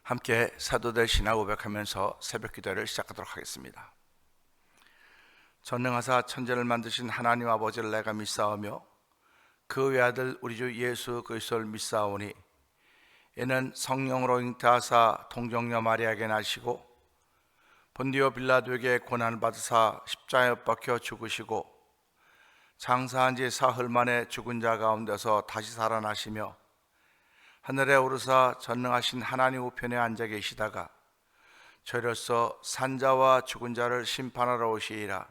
함께 사도들 신앙 고백하면서 새벽 기도를 시작하도록 하겠습니다. 전능하사 천지를 만드신 하나님 아버지를 내가 믿사오며 그 외아들 우리 주 예수 그리스도를 믿사오니 이는 성령으로 잉태하사 동정녀 마리아에게 나시고 본디오 빌라도에게 고난을 받으사 십자가에 못 박혀 죽으시고 장사한 지 사흘 만에 죽은 자 가운데서 다시 살아나시며 하늘에 오르사 전능하신 하나님 우편에 앉아 계시다가 저로서 산자와 죽은 자를 심판하러 오시리라.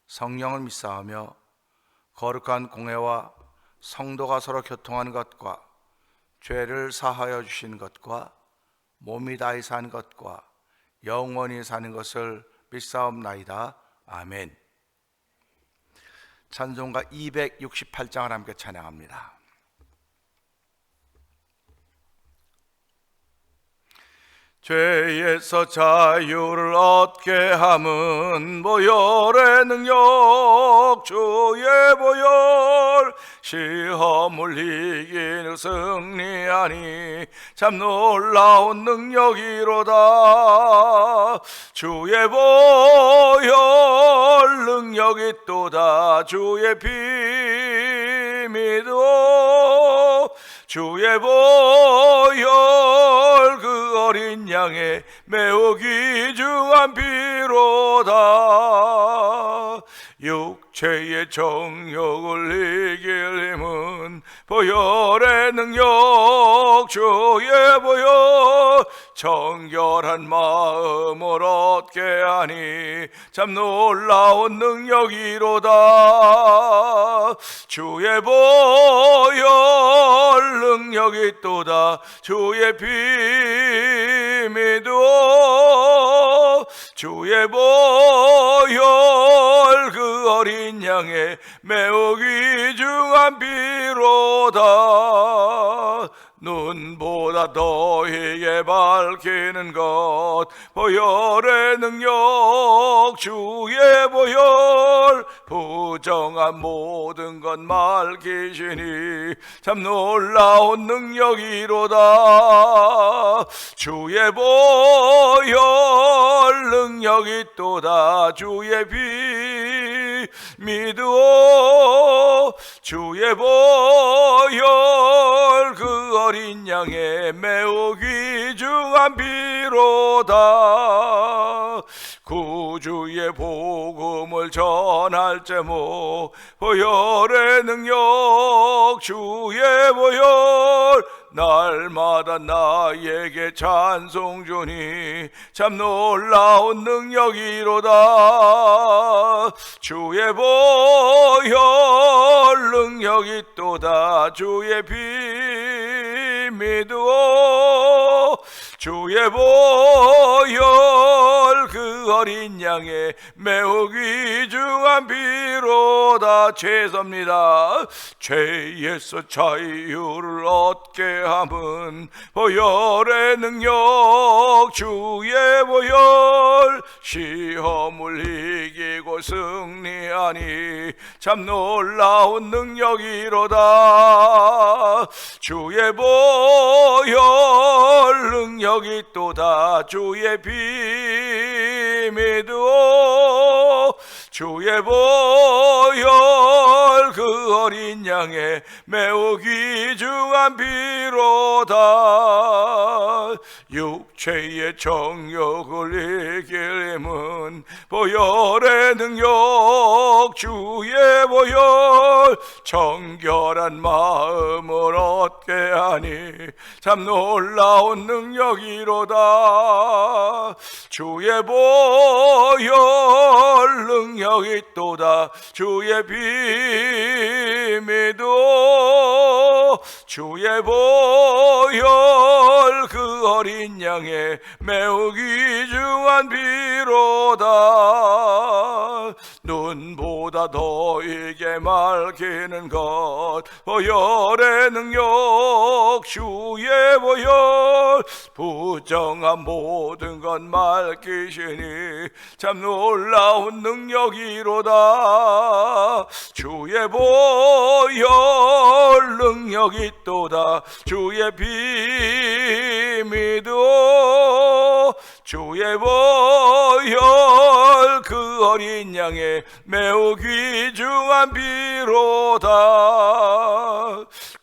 성령을 믿사오며 거룩한 공회와 성도가 서로 교통하는 것과 죄를 사하여 주신 것과 몸이 다히 산 것과 영원히 사는 것을 믿사옵나이다. 아멘. 찬송가 268장을 함께 찬양합니다. 죄에서 자유를 얻게 함은 보혈의 능력 주의 보혈 시험을 이기는 승리하니 참 놀라운 능력이로다. 주의 보혈 능력이 또다. 주의 피 믿어 주의 보혈 그 어린 양의 매우 귀중한 피로다. 육체의 정욕을 이길 힘은 보혈의 능력 주의 보혈 정결한 마음을 얻게 하니 참 놀라운 능력이로다. 주의 보혈 능력이 또다. 주의 피 믿어 주의 보혈 그 어린 양의 매우 귀중한 피로다. 눈보다 더이게 밝히는 것 보혈의 능력 주의 보혈 부정한 모든 것 밝히시니 참 놀라운 능력이로다. 주의 보혈 능력이 또다. 주의 피 믿어 주의 보혈 그 어린 양의 매우 귀중한 피로다. 구주의 복음을 전할 제목 보혈의 능력 주의 보혈 날마다 나에게 찬송 주니 참 놀라운 능력이로다. 주의 보혈 능력이 또다. 주의 피 믿어 주의 보혈 그 어린 양의 매우 귀중한 피로다. 죄송합니다. 죄에서 자유를 얻게 함은 보혈의 능력 주의 보혈 시험을 이기고 승리하니 참 놀라운 능력이로다. 주의 보혈 능력이 또다. 주의 피 믿어 주의 보혈 그 어린 양의 매우 귀중한 피로다. 육체의 정욕을 이길 힘은 보혈의 능력 주의 보혈 정결한 마음을 얻게 하니 참 놀라운 능력이로다. 주의 보혈 능력이 또다. 주의 피 믿어 주의 보혈 그 어린 양의 매우 귀중한 피로다. 눈보다 더이게 밝히는 것 보혈의 능력 주의 보혈 부정한 모든 것 밝히시니 참 놀라운 능력이로다. 주의 보혈 능력이 또다. 주의 피 믿어 주의 보혈 그 어린 양의 매우 귀중한 피로다.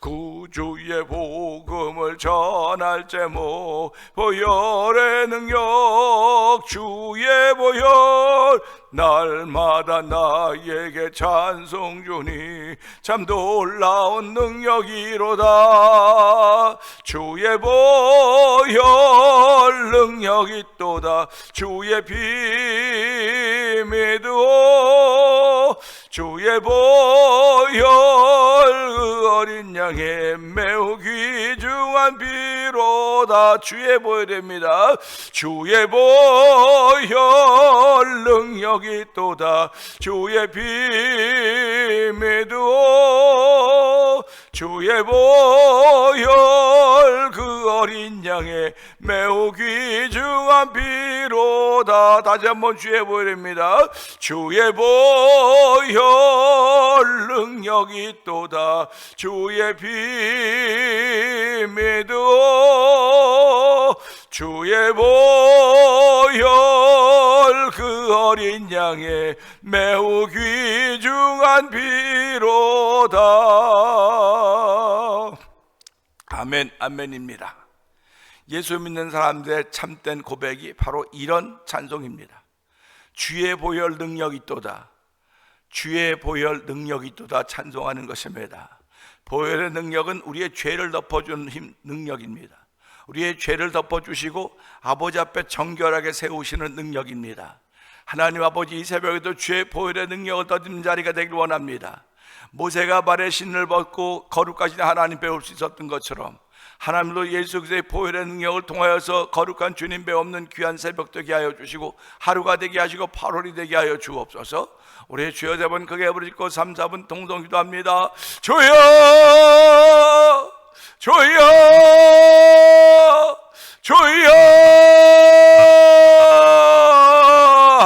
구주의 복음을 전할 제목 보혈의 능력 주의 보혈 날마다 나에게 찬송 주니 참 놀라운 능력이로다. 주의 보혈 능력이 있도다. 주의 피 믿어 주의 보혈 그 어린 양의 매우 귀중한 피로다. 주의 보혈입니다. 주의 보혈 능력이 있도다. 주의 피 믿어 주의 보혈 그 어린 양의 매우 귀중한 피로다. 다시 한번 주의 보혈입니다. 주의 보혈 능력이 있도다. 주의 피 믿어 주의 보혈 그 어린 양의 매우 귀중한 피로다. 아멘, 아멘입니다. 예수 믿는 사람들의 참된 고백이 바로 이런 찬송입니다. 주의 보혈 능력이 있도다. 주의 보혈 능력이 있도다 찬송하는 것입니다. 보혈의 능력은 우리의 죄를 덮어주는 능력입니다. 우리의 죄를 덮어주시고 아버지 앞에 정결하게 세우시는 능력입니다. 하나님 아버지, 이 새벽에도 주의 보혈의 능력을 더듬는 자리가 되길 원합니다. 모세가 발에 신을 벗고 거룩하신 하나님 배울 수 있었던 것처럼 하나님도 예수 그리스도의 보혈의 능력을 통하여서 거룩한 주님 배우는 귀한 새벽 되게 하여 주시고 하루가 되게 하시고 8월이 되게 하여 주옵소서. 우리의 주여 대번 크게 부르짖고 3, 4분 동동 기도합니다. 주여 주여 주여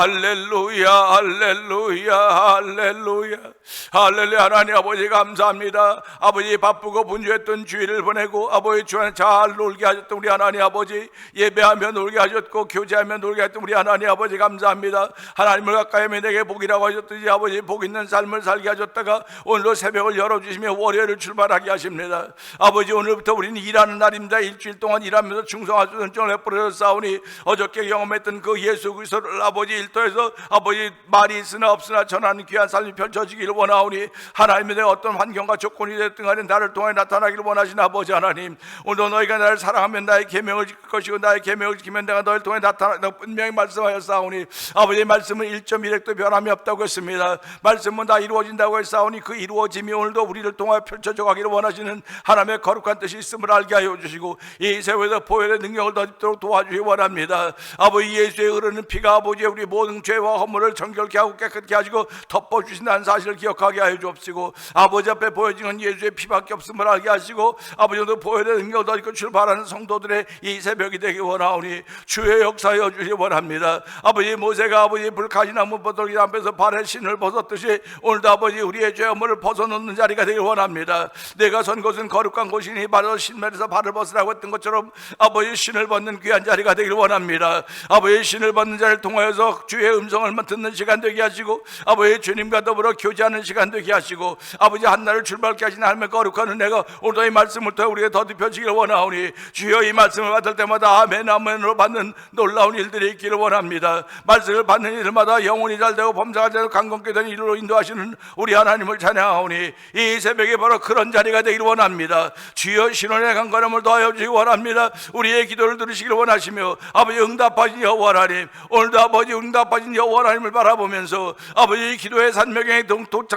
할렐루야 할렐루야 할렐루야 할렐루야. 하나님 아버지 감사합니다. 아버지 바쁘고 분주했던 주일을 보내고 아버지 주 안에 잘 놀게 하셨던 우리 하나님 아버지, 예배하며 놀게 하셨고 교제하며 놀게 하셨던 우리 하나님 아버지 감사합니다. 하나님을 가까이 하며 내게 복이라고 하셨듯이 아버지 복 있는 삶을 살게 하셨다가 오늘도 새벽을 열어주시며 월요일을 출발하게 하십니다. 아버지 오늘부터 우리는 일하는 날입니다. 일주일 동안 일하면서 충성할 수 있는 정을 베풀어 싸우니 어저께 경험했던 그 예수 그리스도를 아버지 일터에서 아버지 말이 있으나 없으나 전하는 귀한 삶이 펼쳐지기를 원하오니 하나님의 내가 어떤 환경과 조건이 됐든 간에 나를 통해 나타나기를 원하시는 아버지 하나님, 오늘도 너희가 나를 사랑하면 나의 계명을 지킬 것이고 나의 계명을 지키면 내가 너희를 통해 나타나 분명히 말씀하여 싸우니 아버지의 말씀은 1.1핵도 변함이 없다고 했습니다. 말씀은 다 이루어진다고 했사오니 그 이루어짐이 오늘도 우리를 통해 펼쳐져 가기를 원하시는 하나님의 거룩한 뜻이 있음을 알게 하여 주시고 이 세월에서 보혈의 능력을 더 있도록 도와주시기 원합니다. 아버지 예수의 흐르는 피가 아버지 우리 모든 죄와 허물을 정결케 하고 깨끗게 하시고 덮어주신다는 사실을 기억하게 하여 주옵시고 아버지 앞에 보여지는 예수의 피밖에 없음을 알게 하시고 아버지도 보혈의 능력을 더 있고 출발하는 성도들의 이 새벽이 되기 원하오니 주의 역사여 주시기 원합니다. 아버지 모세가 아버지 불가지나무 버덕이 앞에서 발에 신을 벗었듯이 오늘도 아버지 우리의 죄 허물을 벗어놓는 자리가 되기 원합니다. 내가 선 곳은 거룩한 곳이니 바로 신발에서 발을 벗으라고 했던 것처럼 아버지 신을 벗는 귀한 자리가 되길 원합니다. 아버지 신을 벗는 자를 통하여서 주의 음성을 듣는 시간 되게 하시고 아버지 주님과 더불어 교제하는 시간 되게 하시고 아버지 한날을 출발케 하신 하나님의 거룩한 은혜가 오늘도 이 말씀을 통해 우리에게 더듬혀지기를 원하오니 주여 이 말씀을 받을 때마다 아멘 아멘으로 받는 놀라운 일들이 있기를 원합니다. 말씀을 받는 일마다 영혼이 잘되고 범사가 되고 강건케 되는 일로 인도하시는 우리 하나님을 찬양하오니 이 새벽에 바로 그런 자리가 되기를 원합니다. 주여 신원의 강건함을 더하여 주시기 원합니다. 우리의 기도를 들으시기를 원하시며 아버지 응답하신 여호와 하나님, 오늘도 아버지 응답하신 여호와 하나님을 바라보면서 아버지 기도의 산맥에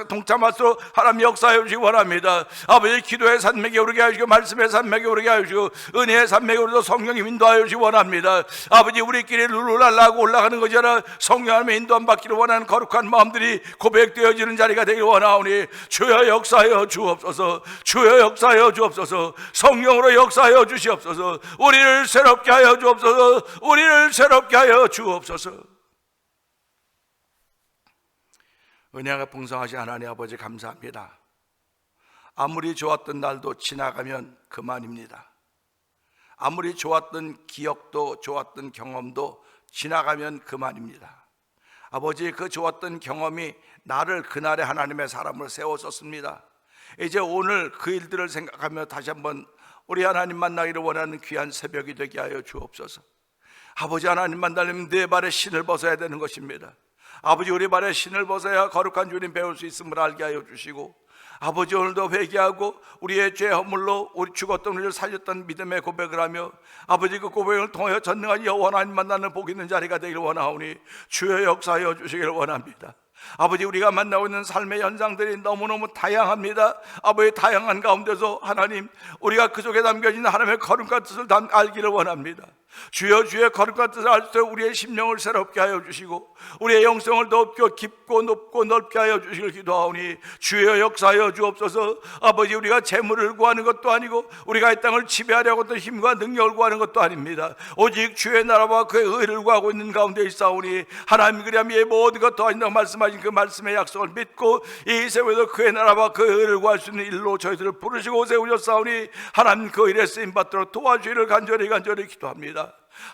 동참할수록 하나님 역사해 주시기 원합니다. 아버지 기도의 산맥에 오르게 하시고 말씀의 산맥에 오르게 하시고 은혜의 산맥에 오르도 성령님 인도하여 주시기 원합니다. 아버지 우리끼리 룰루랄라고 올라가는 것이 아니라 성령님의 인도함 받기를 원하는 거룩한 마음들이 고백되어지는 자리가 되길 원하오니 주여 역사하여 주옵소서. 주여 역사하여 주옵소서. 성령으로 역사하여 주시옵소서. 우리를 새롭게 하여 주옵소서. 우리를 새롭게 하여 주옵소서. 은혜가 풍성하신 하나님 아버지 감사합니다. 아무리 좋았던 날도 지나가면 그만입니다. 아무리 좋았던 기억도 좋았던 경험도 지나가면 그만입니다. 아버지, 그 좋았던 경험이 나를 그날의 하나님의 사람으로 세웠었습니다. 이제 오늘 그 일들을 생각하며 다시 한번 우리 하나님 만나기를 원하는 귀한 새벽이 되게 하여 주옵소서. 아버지, 하나님 만나려면 내 발에 신을 벗어야 되는 것입니다. 아버지, 우리 발에 신을 벗어야 거룩한 주님 배울 수 있음을 알게 하여 주시고, 아버지, 오늘도 회개하고 우리의 죄 허물로 우리 죽었던 우리를 살렸던 믿음의 고백을 하며, 아버지, 그 고백을 통하여 전능한 여호와 하나님 만나는 복 있는 자리가 되기를 원하오니 주여 역사하여 주시기를 원합니다. 아버지, 우리가 만나고 있는 삶의 현상들이 너무너무 다양합니다. 아버지, 다양한 가운데서 하나님, 우리가 그 속에 담겨진 하나님의 거룩한 뜻을 알기를 원합니다. 주여, 주의 거룩한 뜻을 알 때 우리의 심령을 새롭게 하여 주시고 우리의 영성을 높고 깊고 높고 넓게 하여 주시길 기도하오니 주여 역사하여 주옵소서. 아버지, 우리가 재물을 구하는 것도 아니고 우리가 이 땅을 지배하려고 어떤 힘과 능력을 구하는 것도 아닙니다. 오직 주의 나라와 그의 의를 구하고 있는 가운데 있사오니 하나님, 그리하면 이 모든 것 더하신다고 말씀하신 그 말씀의 약속을 믿고 이 세월에도 그의 나라와 그의 의를 구할 수 있는 일로 저희들을 부르시고 세우셨사오니 하나님, 그 일에 쓰임받도록 도와주시기를 간절히 기도합니다.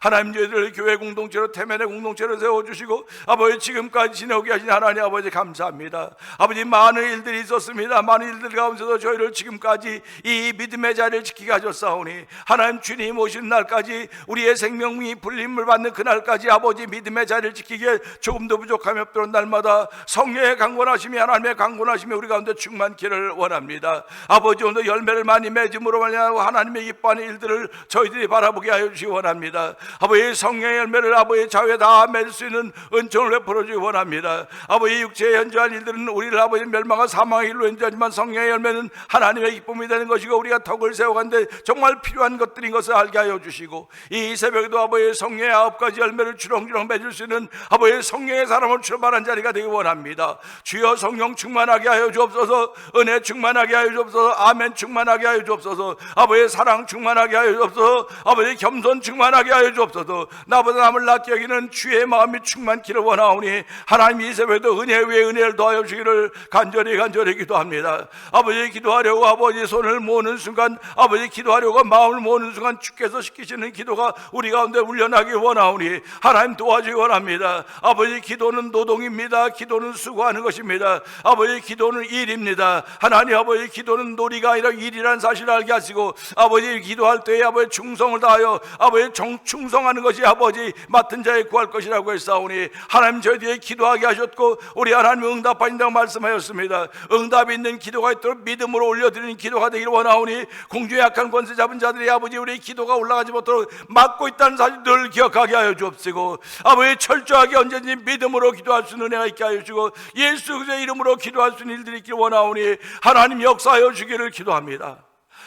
하나님, 저희들 교회 공동체로 태면의 공동체로 세워주시고 아버지, 지금까지 지내오게 하신 하나님 아버지 감사합니다. 아버지, 많은 일들이 있었습니다. 많은 일들 가운데서 저희를 지금까지 이 믿음의 자리를 지키게 하셨사오니 하나님, 주님 오신 날까지 우리의 생명이 불림을 받는 그날까지 아버지 믿음의 자리를 지키기에 조금도 부족함이 없도록 날마다 성령의 강권하심이, 하나님의 강권하심이 우리 가운데 충만기를 원합니다. 아버지, 오늘 열매를 많이 맺음으로 말미암아 하나님의 기뻐하는 일들을 저희들이 바라보게 하여 주시기 원합니다. 아버지, 성령의 열매를 아버지 자유에 다 맺을 수 있는 은총을 베풀어 주기 원합니다. 아버지, 육체에 현저한 일들은 우리를 아버지 멸망과 사망의 일로 현저하지만 성령의 열매는 하나님의 기쁨이 되는 것이고 우리가 덕을 세워가는데 정말 필요한 것들인 것을 알게 하여 주시고 이 새벽에도 아버지 성령의 9가지 열매를 주렁주렁 맺을 수 있는 아버지 성령의 사람을 출발한 자리가 되기 원합니다. 주여, 성령 충만하게 하여 주옵소서. 은혜 충만하게 하여 주옵소서. 아멘 충만하게 하여 주옵소서. 아버지, 사랑 충만하게 하여 주옵소서. 아버지, 겸손 충만하게 하여 주옵소서. 나보다 남을 낫게 여기는 주의 마음이 충만기를 원하오니 하나님, 이 새벽에도 은혜 위에 은혜를 더하여 주기를 간절히 기도합니다. 아버지, 기도하려고 아버지 손을 모으는 순간, 아버지 기도하려고 마음을 모으는 순간 주께서 시키시는 기도가 우리 가운데 울려나기 원하오니 하나님 도와주기 원합니다. 아버지, 기도는 노동입니다. 기도는 수고하는 것입니다. 아버지, 기도는 일입니다. 하나님, 아버지, 기도는 놀이가 아니라 일이라는 사실을 알게 하시고 아버지, 기도할 때에 아버지 충성을 다하여 아버지 충성하는 것이 아버지 맡은 자에 구할 것이라고 했사오니 하나님, 저희들에게 기도하게 하셨고 우리 하나님 응답하신다고 말씀하였습니다. 응답이 있는 기도가 있도록 믿음으로 올려드리는 기도가 되기를 원하오니 공중에 약한 권세 잡은 자들이 아버지 우리의 기도가 올라가지 못하도록 막고 있다는 사실 늘 기억하게 하여 주옵시고 아버지, 철저하게 언제든지 믿음으로 기도할 수 있는 은혜가 있게 하여 주시고 예수 그리스도의 이름으로 기도할 수 있는 일들이 있기를 원하오니 하나님 역사하여 주기를 기도합니다.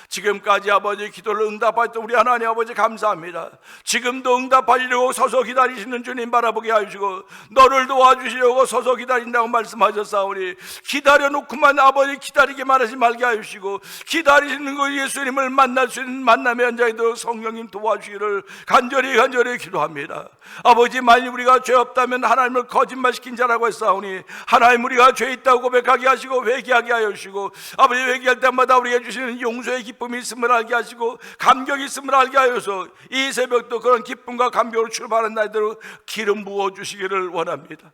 지금까지 아버지 기도를 응답하셨던 우리 하나님 아버지 감사합니다. 지금도 응답하시려고 서서 기다리시는 주님 바라보게 하시고 너를 도와주시려고 서서 기다린다고 말씀하셨사오니 기다려놓고만 아버지 기다리기만 하지 말게 하시고 기다리시는 그 예수님을 만날 수 있는 만남의 현장에 도 성령님 도와주시기를 간절히 기도합니다. 아버지, 만일 우리가 죄 없다면 하나님을 거짓말시킨 자라고 했사오니 하나님, 우리가 죄 있다고 고백하게 하시고 회개하게 하여 주시고 아버지, 회개할 때마다 우리에게 주시는 용서의 기쁨이 있음을 알게 하시고 감격이 있음을 알게 하여서 이 새벽도 그런 기쁨과 감격으로 출발하는 날대로 기름 부어주시기를 원합니다.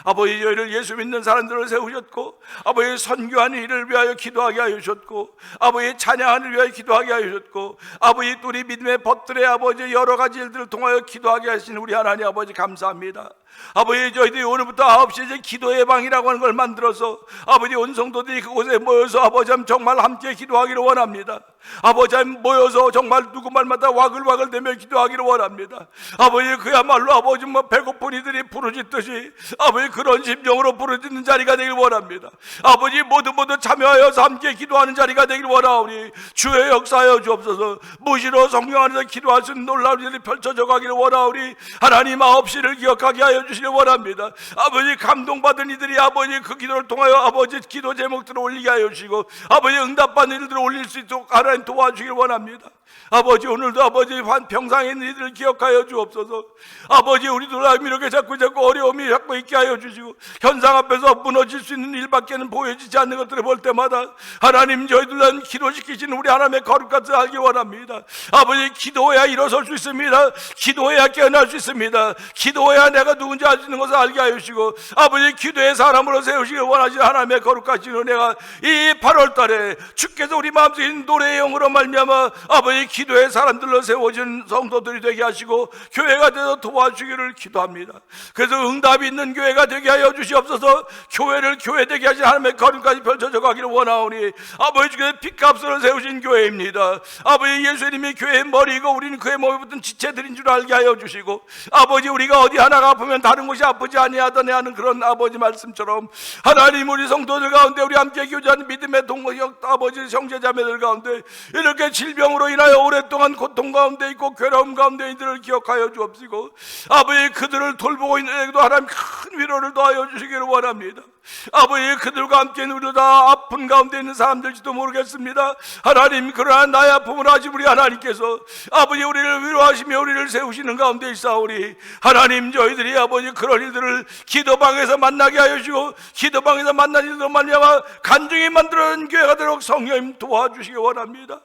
아버지, 저희를 예수 믿는 사람들을 세우셨고 아버지, 선교하는 일을 위하여 기도하게 하여 주셨고 아버지, 찬양하는 일을 위하여 기도하게 하여 주셨고 아버지, 우리 믿음의 법들의 아버지 여러 가지 일들을 통하여 기도하게 하신 우리 하나님 아버지 감사합니다. 아버지, 저희들이 오늘부터 9시에 이제 기도의 방이라고 하는 걸 만들어서 아버지 온 성도들이 그곳에 모여서 아버지 정말 함께 기도하기를 원합니다. 아버지 모여서 정말 누구 말마다 와글와글대며 기도하기를 원합니다. 아버지, 그야말로 아버지 배고픈 이들이 부르짖듯이 아버지 그런 심정으로 부르짖는 자리가 되길 원합니다. 아버지, 모두 참여하여서 함께 기도하는 자리가 되길 원하오니 주의 역사하여 주옵소서. 무시로 성령 안에서 기도할 수 있는 놀라운 일이 펼쳐져 가기를 원하오니 하나님 9시를 기억하게 하여 하여 주시길 원합니다. 아버지, 감동받은 이들이 아버지 그 기도를 통하여 아버지 기도 제목들을 올리게 하여 주시고 아버지 응답받는 일들을 올릴 수 있도록 하나님 도와주길 원합니다. 아버지, 오늘도 아버지 병상에 있는 이들을 기억하여 주옵소서. 아버지, 우리도 이렇게 자꾸 어려움이 자꾸 있게 하여 주시고 현상 앞에서 무너질 수 있는 일밖에는 보여지지 않는 것들을 볼 때마다 하나님, 저희들은 기도시키시는 우리 하나님의 거룩함을 알기 원합니다. 아버지, 기도해야 일어설 수 있습니다. 기도해야 깨어날 수 있습니다. 기도해야 내가 누군지 알 수 있는 것을 알게 하여 주시고 아버지, 기도의 사람으로 세우시길 원하시는 하나님의 거룩하신 은혜가 이 8월 달에 주께서 우리 마음속에 있는 노래의 영으로 말미암아 아버지 기도의 사람들로 세워진 성도들이 되게 하시고 교회가 되어 도와주기를 기도합니다. 그래서 응답이 있는 교회가 되게 하여 주시옵소서. 교회를 교회되게 하신 하나님의 거룩까지 펼쳐져 가기를 원하오니 아버지, 주께서 피값으로 세우신 교회입니다. 아버지, 예수님이 교회의 머리이고 우리는 그의 몸에 붙은 지체들인 줄 알게 하여 주시고 아버지, 우리가 어디 하나가 아프면 다른 곳이 아프지 아니하더냐 하는 그런 아버지 말씀처럼 하나님, 우리 성도들 가운데 우리 함께 교제하는 믿음의 동역 아버지 형제자매들 가운데 이렇게 질병으로 인하여 오랫동안 고통 가운데 있고 괴로움 가운데 이들을 기억하여 주옵시고 아버지, 그들을 돌보고 있는 에게도 하나님 큰 위로를 더하여 주시기를 원합니다. 아버지, 그들과 함께 우리도 다 아픈 가운데 있는 사람들지도 모르겠습니다. 하나님, 그러나 나의 아픔을 아시 우리 하나님께서 아버지 우리를 위로하시며 우리를 세우시는 가운데 있사오니 하나님, 저희들이 아버지 그런 일들을 기도방에서 만나게 하여 주시고 기도방에서 만난 일들로 말미암아 간증이 만들어진 교회가 되도록 성령님 도와주시기 원합니다.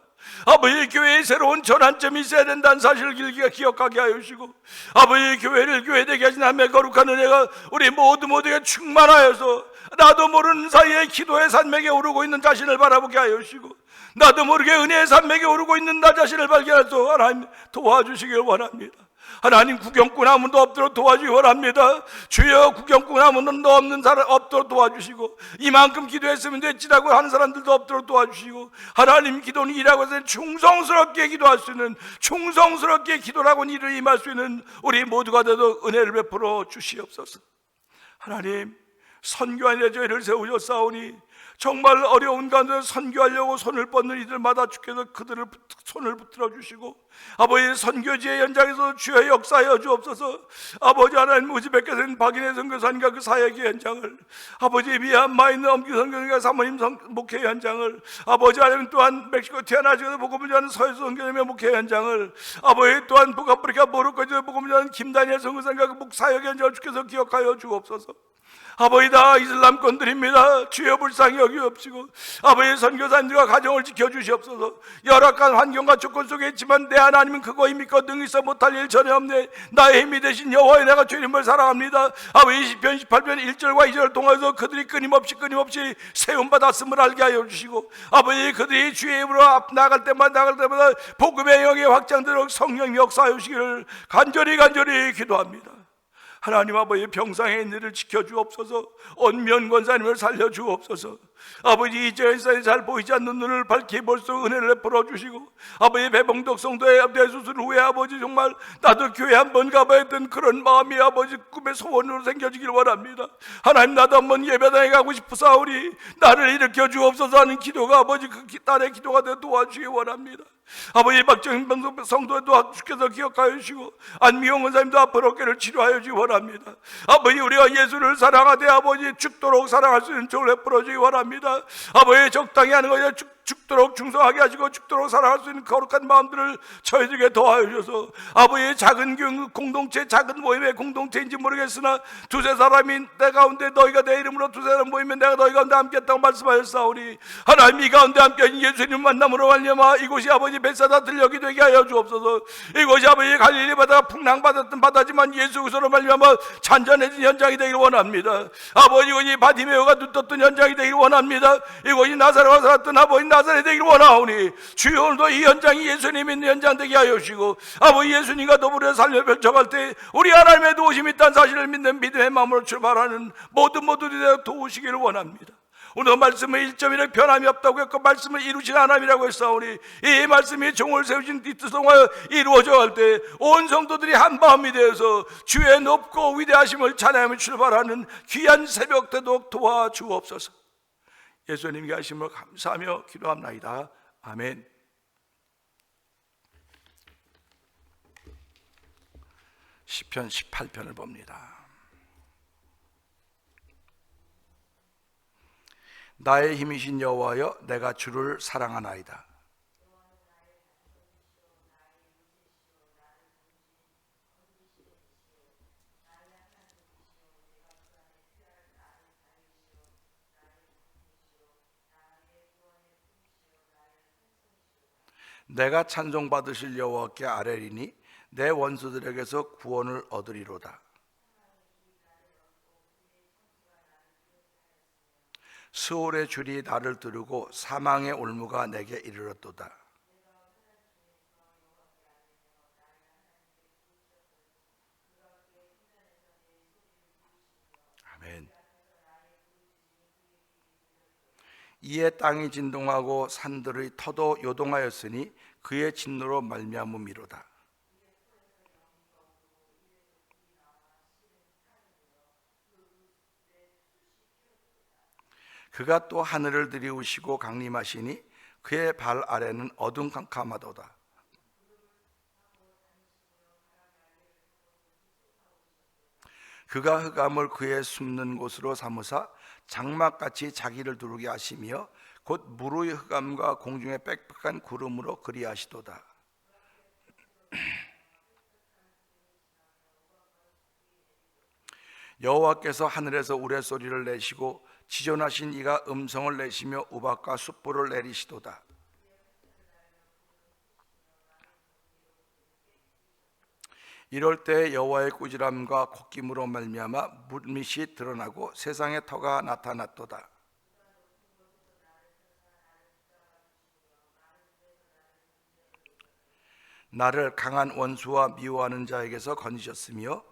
아버지, 교회에 새로운 전환점이 있어야 된다는 사실을 길게 기억하게 하여 주시고 아버지, 교회를 교회되게 하신 하나님의 거룩한 은혜가 우리 모두에게 충만하여서 나도 모르는 사이에 기도의 산맥에 오르고 있는 자신을 바라보게 하여 주시고 나도 모르게 은혜의 산맥에 오르고 있는 나 자신을 발견해서 하나님 도와주시길 원합니다. 하나님, 구경꾼 아무도 없도록 도와주기 원합니다. 주여, 구경꾼 아무도 없는 사람 없도록 도와주시고 이만큼 기도했으면 됐지라고 하는 사람들도 없도록 도와주시고 하나님, 기도는 일하고 해서 충성스럽게 기도할 수 있는 충성스럽게 기도라고 일을 임할 수 있는 우리 모두가 되도 은혜를 베풀어 주시옵소서. 하나님, 선교하는 저희를 세우셨사오니 정말 어려운 가운데 선교하려고 손을 뻗는 이들마다 주께서 그들을 손을 붙들어 주시고 아버지, 선교지의 현장에서 주의 역사하여 주옵소서. 아버지, 하나님, 우즈베크에서 있는 박인혜 선교사님과 그 사역의 현장을 아버지, 미얀마에 있는 엄규 선교사님과 사모님 목회 현장을 아버지, 하나님, 또한 멕시코 티아나주에서 복음을 전하는 서해수 선교사님의 목회 현장을 아버지, 또한 북아프리카 모로코에서 복음을 전하는 김다니엘 선교사님과 그 사역 현장을 주께서 기억하여 주옵소서. 아버지, 다 이슬람권들입니다. 주여, 불쌍히 여기옵시고 아버지, 선교사님들과 가정을 지켜주시옵소서. 열악한 환경과 조건 속에 있지만 내 하나님은 그거 믿고 능히 있어 못할 일 전혀 없네. 나의 힘이 되신 여호와의 내가 주님을 사랑합니다. 아버지, 시편 18편 1절과 2절을 통해서 그들이 끊임없이 세움받았음을 알게 하여 주시고 아버지, 그들이 주의 입으로 나갈 때마다 복음의 영이 확장되도록 성령이 역사하여 주시기를 간절히 기도합니다. 하나님, 아버지, 병상에 있는 이를 지켜주옵소서. 언면 권사님을 살려주옵소서. 아버지, 이제에서 잘 보이지 않는 눈을 밝히 볼 수 은혜를 베풀어 주시고 아버지, 배봉덕 성도의 대수술 후에 아버지, 정말 나도 교회 한번 가봐야 했던 그런 마음이 아버지 꿈의 소원으로 생겨지길 원합니다. 하나님, 나도 한번 예배당에 가고 싶사오니 나를 일으켜 주옵소서 하는 기도가 아버지 그 딸의 기도가 되어 도와주시기 원합니다. 아버지, 박정인 성도도 주께서 기억하여 주시고 안미용 원사님도 앞으로 어깨를 치료하여 주시기 원합니다. 아버지, 우리가 예수를 사랑하되 아버지 죽도록 사랑할 수 있는 종을 베풀어 주시기 원합니다. 아버지, 적당히 하는 것이 아니라 죽도록 충성하게 하시고 죽도록 살아갈 수 있는 거룩한 마음들을 저희들에게 더하여 주셔서 아버지의 작은 공동체, 작은 모임의 공동체인지 모르겠으나 두세 사람이 내 가운데 너희가 내 이름으로 두세 사람 모이면 내가 너희 가운데 함께했다고 말씀하셨사오니 하나님, 이 가운데 함께한 예수님 만남으로 말미암아 이곳이 아버지 벳사다 들녘이 되게 하여 주옵소서. 이곳이 아버지 갈릴리 바다가 풍랑받았던 바다지만 예수 그리스도로 말미암아 잔잔해진 현장이 되기를 원합니다. 아버지, 이곳이 바디메오가 눈 떴던 현장이 되기를 원합니다. 이곳이 나사로가 살았던 아버지 나사렛 되기를 원하오니 주여, 오늘도 이 현장이 예수님 있는 현장 되게 하여 주시고 아버지, 예수님과 더불어 살며 펼쳐갈 때 우리 하나님의 도우심이 있다는 사실을 믿는 믿음의 마음으로 출발하는 모두들이 되어 도우시기를 원합니다. 오늘 말씀의 1.1에 변함이 없다고 했고 말씀을 이루신 하나님이라고 했사오니 이 말씀이 종을 세우신 뜻을 통하여 이루어져 갈 때 온 성도들이 한 마음이 되어서 주의 높고 위대하심을 찬양하며 출발하는 귀한 새벽 되도록 도와주옵소서. 예수님께 하심을 감사하며 기도합나이다. 아멘. 시편 18편을 봅니다. 나의 힘이신 여호와여, 내가 주를 사랑하나이다. 내가 찬송받으실 여호와께 아뢰리니 내 원수들에게서 구원을 얻으리로다. 스올의 줄이 나를 두르고 사망의 올무가 내게 이르렀도다. 아멘. 이에 땅이 진동하고 산들의 터도 요동하였으니 그의 진노로 말미암음이로다. 그가 또 하늘을 들이우시고 강림하시니 그의 발 아래는 어둠 캄캄하도다. 그가 흑암을 그의 숨는 곳으로 삼으사 장막같이 자기를 두르게 하시며 곧 무르의 흑암과 공중의 빽빽한 구름으로 그리하시도다. 여호와께서 하늘에서 우레소리를 내시고 지존하신 이가 음성을 내시며 우박과 숯불을 내리시도다. 이럴 때 여호와의 꾸지람과 콧김으로 말미암아 물밑이 드러나고 세상의 터가 나타났도다. 나를 강한 원수와 미워하는 자에게서 건지셨으며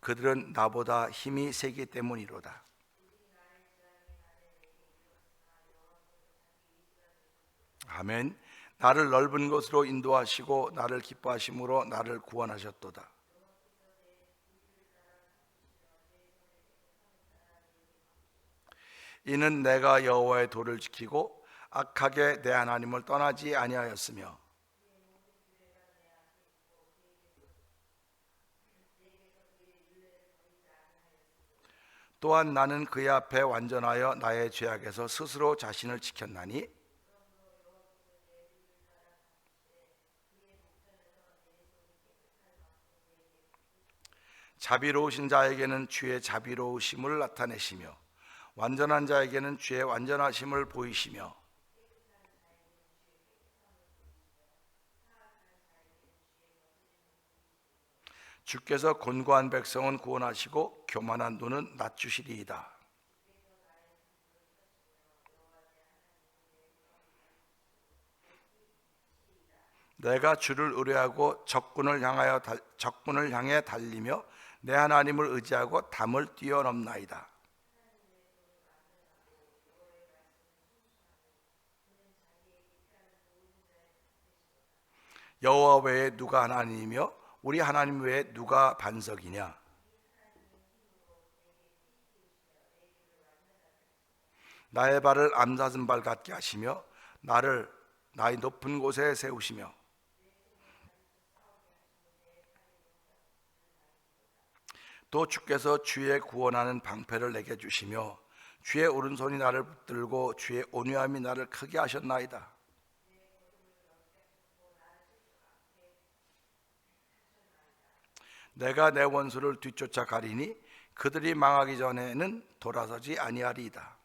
그들은 나보다 힘이 세기 때문이로다. 아멘. 나를 넓은 곳으로 인도하시고 나를 기뻐하심으로 나를 구원하셨도다. 이는 내가 여호와의 도를 지키고 악하게 내 하나님을 떠나지 아니하였으며 또한 나는 그의 앞에 완전하여 나의 죄악에서 스스로 자신을 지켰나니 자비로우신 자에게는 주의 자비로우심을 나타내시며 완전한 자에게는 주의 완전하심을 보이시며 주께서 곤고한 백성은 구원하시고 교만한 눈은 낮추시리이다. 내가 주를 의뢰하고 적군을 향해 달리며 내 하나님을 의지하고 담을 뛰어넘나이다. 여호와 외에 누가 하나님이며 우리 하나님 외에 누가 반석이냐? 나의 발을 암사슴발 같게 하시며 나를 나의 높은 곳에 세우시며 또 주께서 주의 구원하는 방패를 내게 주시며 주의 오른손이 나를 붙들고 주의 온유함이 나를 크게 하셨나이다. 내가 내 원수를 뒤쫓아 가리니 그들이 망하기 전에는 돌아서지 아니하리이다.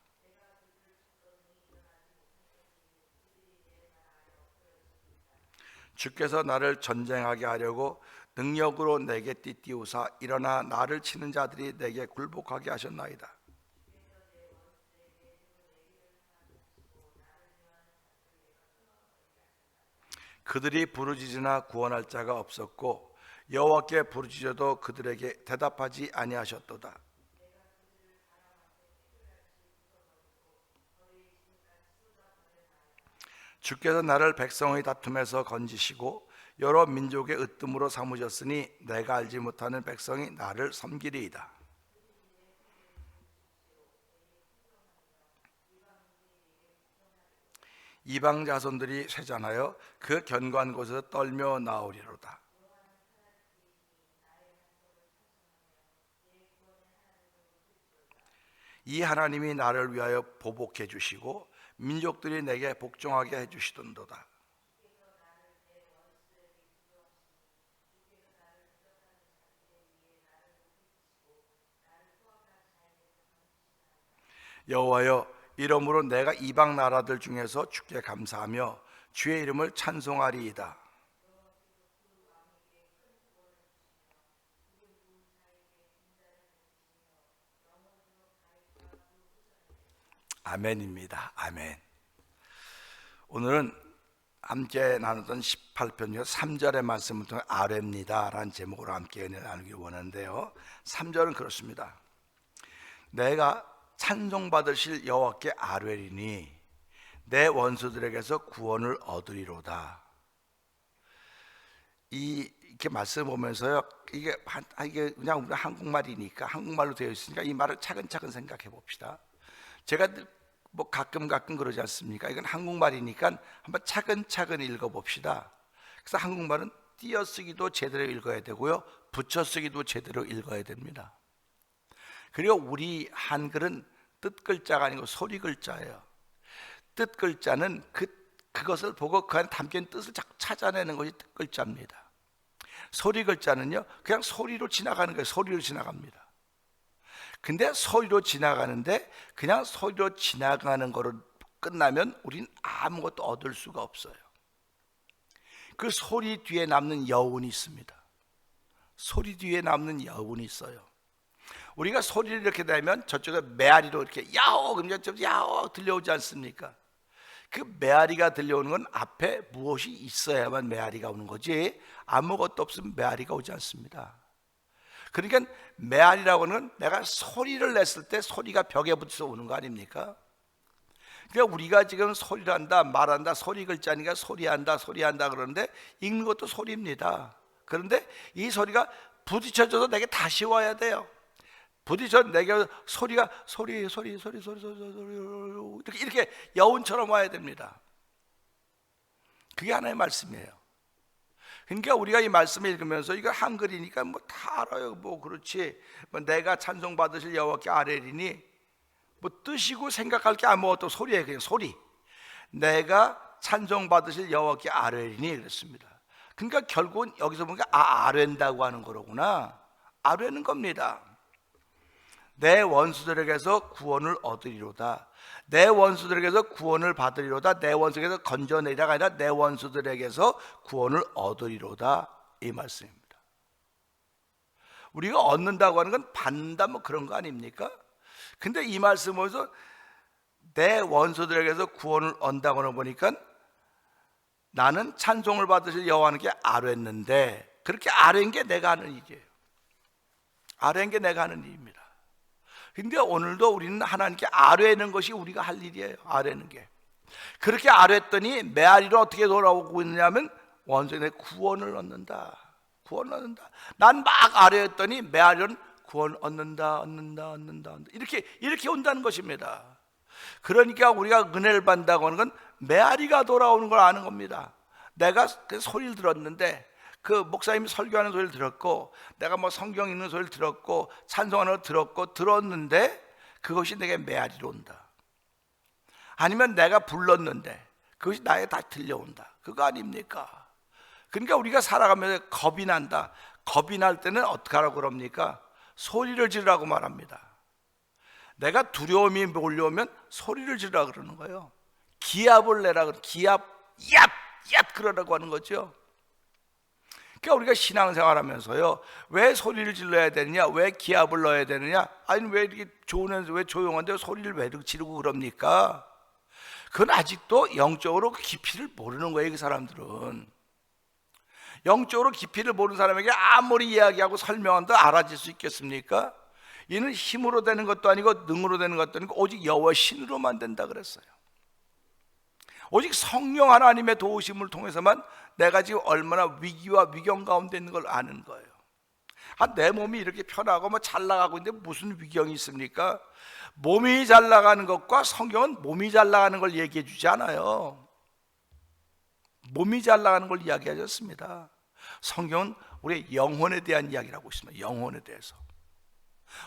주께서 나를 전쟁하게 하려고 능력으로 내게 띠띠우사 일어나 나를 치는 자들이 내게 굴복하게 하셨나이다. 그들이 부르짖으나 구원할 자가 없었고 여호와께 부르짖어도 그들에게 대답하지 아니하셨도다. 주께서 나를 백성의 다툼에서 건지시고 여러 민족의 으뜸으로 삼으셨으니 내가 알지 못하는 백성이 나를 섬기리이다. 이방 자손들이 쇠잔하여 그 견고한 곳에서 떨며 나오리로다. 이 하나님이 나를 위하여 보복해 주시고 민족들이 내게 복종하게 해 주시던도다. 여호와여, 이러므로 내가 이방 나라들 중에서 주께 감사하며 주의 이름을 찬송하리이다. 아멘입니다. 아멘. 오늘은 함께 나누던 18편 중 3절의 말씀을 통해 아뢰입니다 라는 제목으로 함께 은혜를 나누기 원하는데요, 3절은 그렇습니다. 내가 찬송받으실 여호와께 아뢰리니 내 원수들에게서 구원을 얻으리로다. 이렇게 말씀 보면서요, 이게 그냥 우리 한국말이니까, 한국말로 되어 있으니까 이 말을 차근차근 생각해 봅시다. 제가 뭐 가끔 그러지 않습니까? 이건 한국말이니까 한번 차근차근 읽어봅시다. 그래서 한국말은 띄어쓰기도 제대로 읽어야 되고요, 붙여쓰기도 제대로 읽어야 됩니다. 그리고 우리 한글은 뜻글자가 아니고 소리글자예요. 뜻글자는 그것을 보고 그 안에 담긴 뜻을 자꾸 찾아내는 것이 뜻글자입니다. 소리글자는요, 그냥 소리로 지나가는 거예요. 소리로 지나갑니다. 근데 소리로 지나가는데 그냥 소리로 지나가는 거로 끝나면 우린 아무것도 얻을 수가 없어요. 그 소리 뒤에 남는 여운이 있습니다. 소리 뒤에 남는 여운이 있어요. 우리가 소리를 이렇게 내면 저쪽에 메아리로 이렇게 야호 그러면 좀 야호 들려오지 않습니까? 그 메아리가 들려오는 건 앞에 무엇이 있어야만 메아리가 오는 거지, 아무것도 없으면 메아리가 오지 않습니다. 그러니까 메아리라고 하는 건 내가 소리를 냈을 때 소리가 벽에 붙어서 오는 거 아닙니까? 그러니까 우리가 지금 소리를 한다, 말한다, 소리 글자니까 소리한다 그러는데 읽는 것도 소리입니다. 그런데 이 소리가 부딪혀져서 내게 다시 와야 돼요. 부딪혀 내게 소리가 소리 이렇게 여운처럼 와야 됩니다. 그게 하나의 말씀이에요. 그러니까 우리가 이 말씀을 읽으면서 이거 한글이니까 뭐 다 알아요. 뭐 그렇지. 뭐 내가 찬송 받으실 여호와께 아뢰리니 뭐 뜻이고 생각할 게 아무것도 소리예요. 그냥 소리. 내가 찬송 받으실 여호와께 아뢰리니 그랬습니다. 그러니까 결국은 여기서 보니까 아뢰는다고 하는 거로구나. 아뢰는 겁니다. 내 원수들에게서 구원을 얻으리로다. 내 원수들에게서 구원을 받으리로다. 내 원수에게서 건져내리라가 아니라 내 원수들에게서 구원을 얻으리로다, 이 말씀입니다. 우리가 얻는다고 하는 건 받는다 뭐 그런 거 아닙니까? 근데 이 말씀에서 내 원수들에게서 구원을 얻는다고 하는 거 보니까 나는 찬송을 받으실 여호와께 아뢰는데, 그렇게 아뢰는 게 내가 하는 일이에요. 아뢰는 게 내가 하는 일입니다. 근데 오늘도 우리는 하나님께 아뢰는 것이 우리가 할 일이에요. 아뢰는 게. 그렇게 아뢰했더니 메아리로 어떻게 돌아오고 있느냐면 원수의 구원을 얻는다. 구원을 얻는다. 난 막 아뢰했더니 메아리는 구원 얻는다. 이렇게 온다는 것입니다. 그러니까 우리가 은혜를 받는다고 하는 건 메아리가 돌아오는 걸 아는 겁니다. 내가 그 소리를 들었는데, 그 목사님이 설교하는 소리를 들었고, 내가 뭐 성경 읽는 소리를 들었고, 찬송하는 걸 들었는데 그것이 내게 메아리로 온다. 아니면 내가 불렀는데 그것이 나에 다 들려온다. 그거 아닙니까? 그러니까 우리가 살아가면서 겁이 난다. 겁이 날 때는 어떻게 하라고 그럽니까? 소리를 지르라고 말합니다. 내가 두려움이 몰려오면 소리를 지르라고 그러는 거예요. 기합을 내라, 기합, 얍 그러라고 하는 거죠. 그러니까 우리가 신앙생활하면서요, 왜 소리를 질러야 되느냐, 왜 기합을 넣어야 되느냐, 아니 왜 이렇게 좋은데 왜 조용한데 소리를 왜 이렇게 지르고 그럽니까? 그건 아직도 영적으로 깊이를 모르는 거예요. 그 사람들은 영적으로 깊이를 모르는 사람에게 아무리 이야기하고 설명한도 알아질 수 있겠습니까? 이는 힘으로 되는 것도 아니고 능으로 되는 것도 아니고 오직 여호와 신으로만 된다 그랬어요. 오직 성령 하나님의 도우심을 통해서만 내가 지금 얼마나 위기와 위경 가운데 있는 걸 아는 거예요. 내 몸이 이렇게 편하고 뭐 잘 나가고 있는데 무슨 위경이 있습니까? 몸이 잘 나가는 것과 성경은 몸이 잘 나가는 걸 얘기해 주지 않아요. 몸이 잘 나가는 걸 이야기하셨습니다. 성경은 우리의 영혼에 대한 이야기를 하고 있습니다. 영혼에 대해서.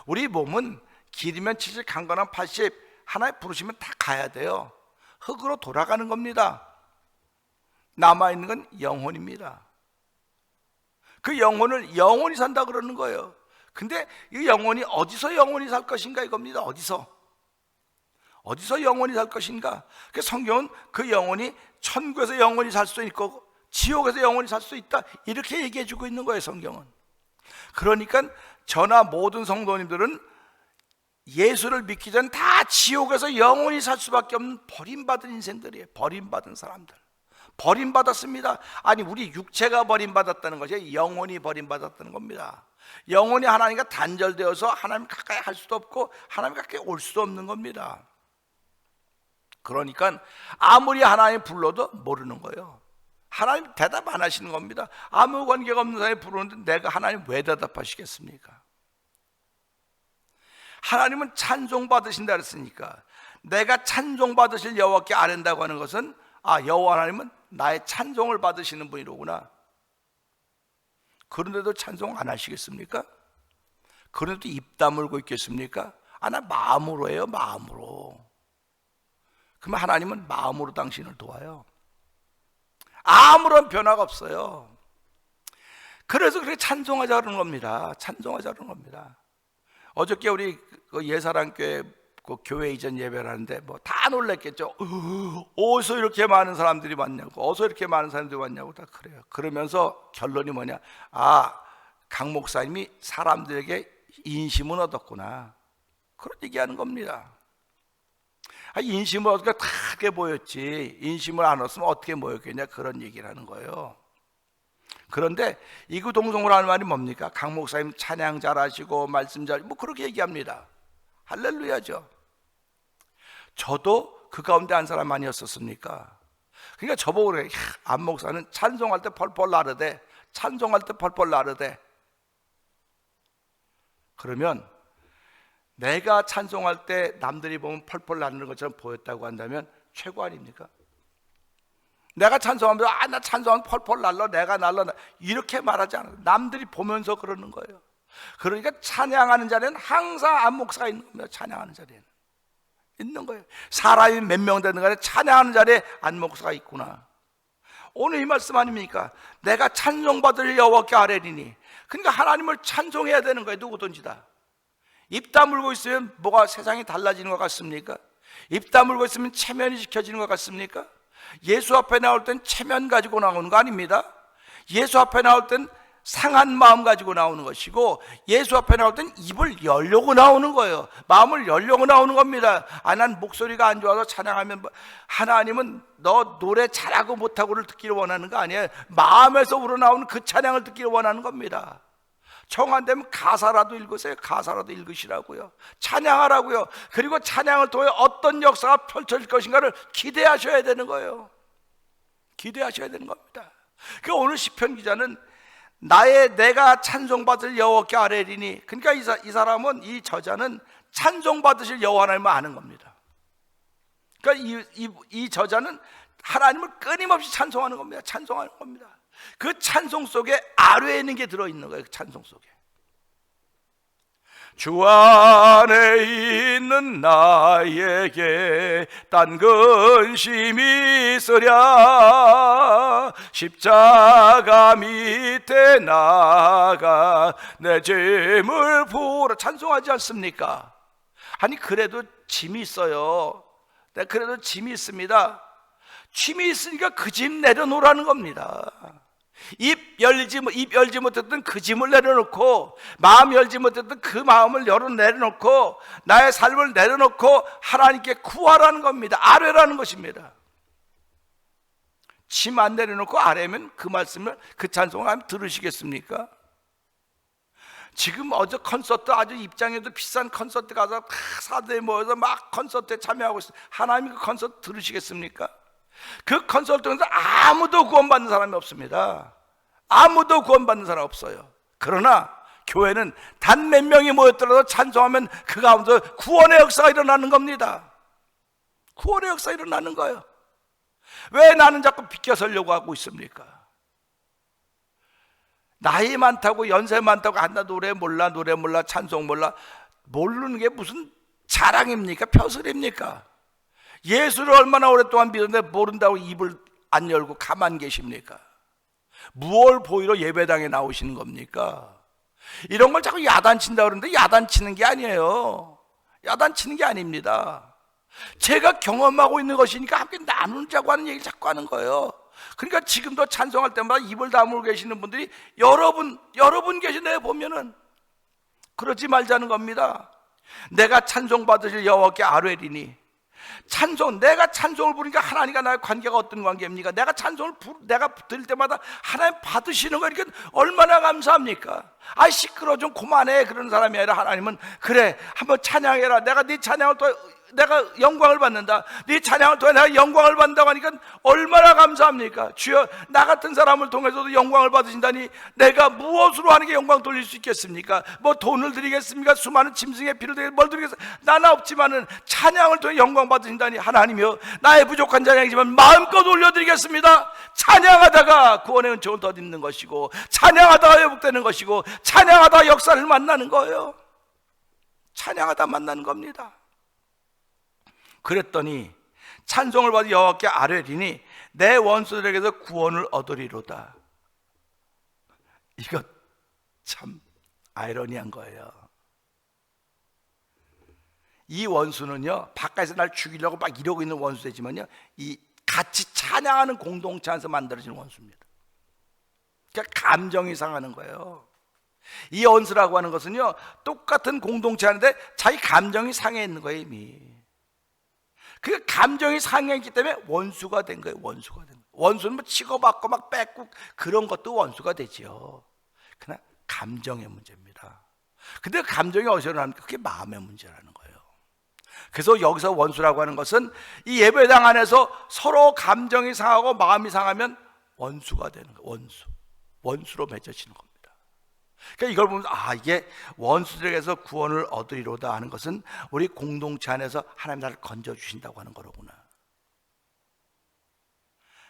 우리 몸은 길이면 70, 강건한 80, 하나님 부르시면 다 가야 돼요. 흙으로 돌아가는 겁니다. 남아있는 건 영혼입니다. 그 영혼을 영원히 산다 그러는 거예요. 근데 이 영혼이 어디서 영원히 살 것인가 이겁니다. 어디서 영원히 살 것인가? 그 성경은 그 영혼이 천국에서 영원히 살 수 있고 지옥에서 영원히 살 수 있다, 이렇게 얘기해 주고 있는 거예요, 성경은. 그러니까 저나 모든 성도님들은 예수를 믿기 전 다 지옥에서 영원히 살 수밖에 없는 버림받은 인생들이에요. 버림받은 사람들. 버림받았습니다. 아니, 우리 육체가 버림받았다는 것이 영혼이 버림받았다는 겁니다. 영혼이 하나님과 단절되어서 하나님 가까이 할 수도 없고 하나님 가까이 올 수도 없는 겁니다. 그러니까 아무리 하나님 불러도 모르는 거예요. 하나님 대답 안 하시는 겁니다. 아무 관계가 없는 사람이 부르는데 내가 하나님 왜 대답하시겠습니까? 하나님은 찬송받으신다 그랬으니까, 내가 찬송받으실 여호와께 아랜다고 하는 것은, 여호와 하나님은 나의 찬송을 받으시는 분이로구나. 그런데도 찬송 안 하시겠습니까? 그런데도 입 다물고 있겠습니까? 나 마음으로 해요, 마음으로. 그러면 하나님은 마음으로 당신을 도와요. 아무런 변화가 없어요. 그래서 그렇게 찬송하자 그러는 겁니다. 찬송하자 그러는 겁니다. 어저께 우리 예사랑교회 교회 이전 예배를 하는데 다 놀랬겠죠. 어디서 이렇게 많은 사람들이 왔냐고, 어디서 이렇게 많은 사람들이 왔냐고 다 그래요. 그러면서 결론이 뭐냐, 강 목사님이 사람들에게 인심을 얻었구나, 그런 얘기하는 겁니다. 인심을 얻으니까 다 크게 보였지, 인심을 안 얻었으면 어떻게 모였겠냐, 그런 얘기를 하는 거예요. 그런데 이구동성으로 하는 말이 뭡니까? 강 목사님 찬양 잘하시고 말씀 잘하시고 그렇게 얘기합니다. 할렐루야죠. 저도 그 가운데 한 사람 아니었었습니까? 그러니까 저보고 그래, 안 목사는 찬송할 때 펄펄 나르대, 찬송할 때 펄펄 나르대. 그러면 내가 찬송할 때 남들이 보면 펄펄 나르는 것처럼 보였다고 한다면 최고 아닙니까? 내가 찬송하면 나 찬송하면 펄펄 날라, 내가 날라, 이렇게 말하지 않아요. 남들이 보면서 그러는 거예요. 그러니까 찬양하는 자리에는 항상 안 목사가 있는 겁니다. 찬양하는 자리에는 있는 거예요. 사람이 몇 명 되는 간에 찬양하는 자리에 안 목사가 있구나. 오늘 이 말씀 아닙니까? 내가 찬송받을 여호와께 아뢰리니. 그러니까 하나님을 찬송해야 되는 거예요. 누구든지 다. 입 다물고 있으면 뭐가 세상이 달라지는 것 같습니까? 입 다물고 있으면 체면이 지켜지는 것 같습니까? 예수 앞에 나올 땐 체면 가지고 나오는 거 아닙니다. 예수 앞에 나올 땐 상한 마음 가지고 나오는 것이고, 예수 앞에 나올 땐 입을 열려고 나오는 거예요. 마음을 열려고 나오는 겁니다. 난 목소리가 안 좋아서 찬양하면, 하나님은 너 노래 잘하고 못하고를 듣기를 원하는 거 아니에요. 마음에서 우러나오는 그 찬양을 듣기를 원하는 겁니다. 정 안 되면 가사라도 읽으세요. 가사라도 읽으시라고요. 찬양하라고요. 그리고 찬양을 통해 어떤 역사가 펼쳐질 것인가를 기대하셔야 되는 거예요. 기대하셔야 되는 겁니다. 그러니까 오늘 시편 기자는 내가 찬송받을 여호와께 아뢰리니, 그러니까 이 사람은, 이 저자는 찬송받으실 여호와 하나님을 아는 겁니다. 그러니까 이 저자는 하나님을 끊임없이 찬송하는 겁니다. 찬송하는 겁니다. 그 찬송 속에 아뢰에 있는 게 들어있는 거예요. 그 찬송 속에 주 안에 있는 나에게 딴 근심이 있으랴, 십자가 밑에 나가 내 짐을 부으라. 찬송하지 않습니까? 아니, 그래도 짐이 있어요. 그래도 짐이 있습니다. 짐이 있으니까 그 짐 내려놓으라는 겁니다. 입 열지 못했던 그 짐을 내려놓고, 마음 열지 못했던 그 마음을 내려놓고, 나의 삶을 내려놓고 하나님께 구하라는 겁니다. 아뢰라는 것입니다. 짐 안 내려놓고 아뢰면 그 말씀을, 그 찬송을 하면 들으시겠습니까? 지금 어제 콘서트, 아주 입장에도 비싼 콘서트 가서 사대에 모여서 막 콘서트에 참여하고 있어요. 하나님이 그 콘서트 들으시겠습니까? 그 콘서트에서 아무도 구원받는 사람이 없습니다. 아무도 구원받는 사람 없어요. 그러나 교회는 단 몇 명이 모였더라도 찬송하면 그 가운데 구원의 역사가 일어나는 겁니다. 구원의 역사가 일어나는 거예요. 왜 나는 자꾸 비껴서려고 하고 있습니까? 나이 많다고, 연세 많다고, 나 노래 몰라, 찬송 몰라. 모르는 게 무슨 자랑입니까? 벼슬입니까? 예수를 얼마나 오랫동안 믿었는데 모른다고 입을 안 열고 가만 계십니까? 무엇을 보이러 예배당에 나오시는 겁니까? 이런 걸 자꾸 야단친다 그러는데 야단치는 게 아니에요. 야단치는 게 아닙니다. 제가 경험하고 있는 것이니까 함께 나누자고 하는 얘기를 자꾸 하는 거예요. 그러니까 지금도 찬송할 때마다 입을 다물고 계시는 분들이 여러분 계시네 보면은 그러지 말자는 겁니다. 내가 찬송 받으실 여호와께 아뢰리니, 내가 찬송을 부르니까 하나님과 나의 관계가 어떤 관계입니까? 내가 찬송을 내가 드릴 때마다 하나님 받으시는 거니까 얼마나 감사합니까? 아이 시끄러 좀 그만해 그런 사람이 아니라 하나님은 그래 한번 찬양해라. 내가 네 찬양을 또 내가 영광을 받는다. 네 찬양을 통해 내가 영광을 받는다고 하니까 얼마나 감사합니까? 주여 나 같은 사람을 통해서도 영광을 받으신다니 내가 무엇으로 하는 게 영광 돌릴 수 있겠습니까? 뭐 돈을 드리겠습니까? 수많은 짐승의 피를 드리겠습니까? 뭘 드리겠습니까? 나는 없지만은 찬양을 통해 영광 받으신다니 하나님이여 나의 부족한 찬양이지만 마음껏 올려드리겠습니다. 찬양하다가 구원의 은총을 덧입는 것이고 찬양하다가 회복되는 것이고 찬양하다가 역사를 만나는 거예요. 찬양하다 만나는 겁니다. 그랬더니 찬송을 받아 여호와께 아뢰리니 내 원수들에게서 구원을 얻으리로다. 이거 참 아이러니한 거예요. 이 원수는요 바깥에서 날 죽이려고 막 이러고 있는 원수 되지만요 이 같이 찬양하는 공동체 안에서 만들어지는 원수입니다. 그러니까 감정이 상하는 거예요. 이 원수라고 하는 것은요 똑같은 공동체 하는데 자기 감정이 상해 있는 거예요. 이미 그 감정이 상해있기 때문에 원수가 된 거예요. 원수가 된 거예요. 원수는 뭐 치고받고 막 뺏고 그런 것도 원수가 되지요. 그러나 감정의 문제입니다. 근데 감정이 어디서 일어납니까? 그게 마음의 문제라는 거예요. 그래서 여기서 원수라고 하는 것은 이 예배당 안에서 서로 감정이 상하고 마음이 상하면 원수가 되는 거예요. 원수로 맺어지는 겁니다. 그러니까 이걸 보면 이게 원수들에게서 구원을 얻으리로다 하는 것은 우리 공동체 안에서 하나님 나를 건져주신다고 하는 거로구나.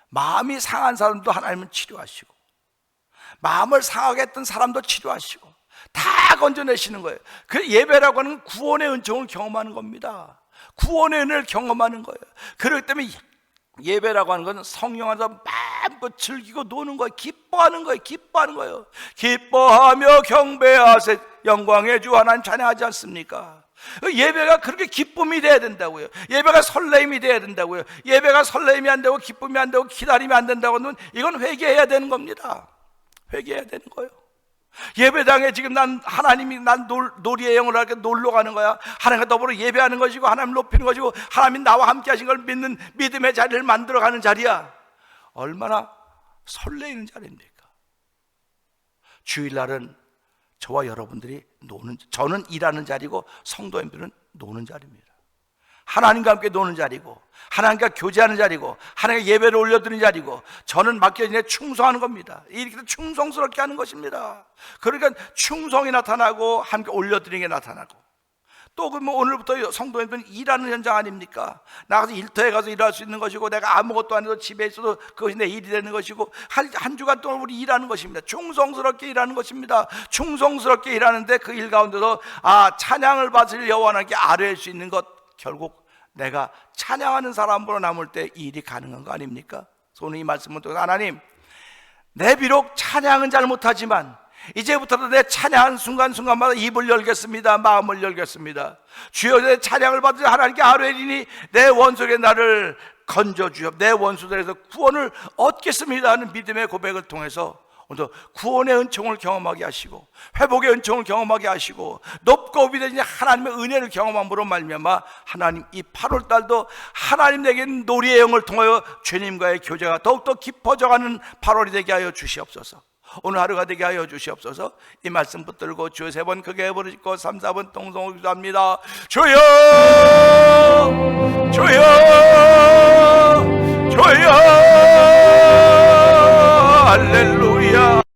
마음이 상한 사람도 하나님은 치료하시고 마음을 상하게 했던 사람도 치료하시고 다 건져내시는 거예요. 그 예배라고 하는 구원의 은총을 경험하는 겁니다. 구원의 은혜를 경험하는 거예요. 그렇기 때문에 예배라고 하는 것은 성령 안에서 마음껏 즐기고 노는 거예요. 기뻐하는 거예요. 기뻐하며 경배하세 영광의 주 하나님 찬양하지 않습니까? 예배가 그렇게 기쁨이 돼야 된다고요. 예배가 설레임이 돼야 된다고요. 예배가 설레임이 안 되고 기쁨이 안 되고 기다림이 안 된다고 하면 이건 회개해야 되는 겁니다. 회개해야 되는 거예요. 예배당에 지금 난 놀이의 영을 할게 놀러 가는 거야. 하나님과 더불어 예배하는 것이고 하나님 높이는 것이고 하나님이 나와 함께 하신 걸 믿는 믿음의 자리를 만들어가는 자리야. 얼마나 설레이는 자리입니까? 주일날은 저와 여러분들이 저는 일하는 자리고 성도님들은 노는 자리입니다. 하나님과 함께 노는 자리고 하나님과 교제하는 자리고 하나님께 예배를 올려드리는 자리고 저는 맡겨진 데 충성하는 겁니다. 이렇게 충성스럽게 하는 것입니다. 그러니까 충성이 나타나고 함께 올려드리는 게 나타나고 또 오늘부터 성도님들은 일하는 현장 아닙니까? 나가서 일터에 가서 일할 수 있는 것이고 내가 아무것도 안 해도 집에 있어도 그것이 내 일이 되는 것이고 한 주간 동안 우리 일하는 것입니다. 충성스럽게 일하는 것입니다. 충성스럽게 일하는데 그 일 가운데서 찬양을 받을 여호와 하나님께 아뢰할 수 있는 것 결국 내가 찬양하는 사람으로 남을 때 이 일이 가능한 거 아닙니까? 오늘 이 말씀은 또 하나님 내 비록 찬양은 잘 못하지만 이제부터도 내 찬양하는 순간순간마다 입을 열겠습니다. 마음을 열겠습니다. 주여 내 찬양을 받으려 하나님께 아뢰리니 내 원수에게 나를 건져주옵 내 원수들에서 구원을 얻겠습니다 하는 믿음의 고백을 통해서 오늘도 구원의 은총을 경험하게 하시고 회복의 은총을 경험하게 하시고 높고 위대하신 하나님의 은혜를 경험함으로 말미암아 하나님 이 8월달도 하나님 내게 놀이의 영을 통하여 주님과의 교제가 더욱더 깊어져가는 8월이 되게 하여 주시옵소서. 오늘 하루가 되게 하여 주시옵소서. 이 말씀 붙들고 주여 3번 크게 부르짖고 3, 4번 동성을 기도합니다. 주여 주여 주여 할렐루야.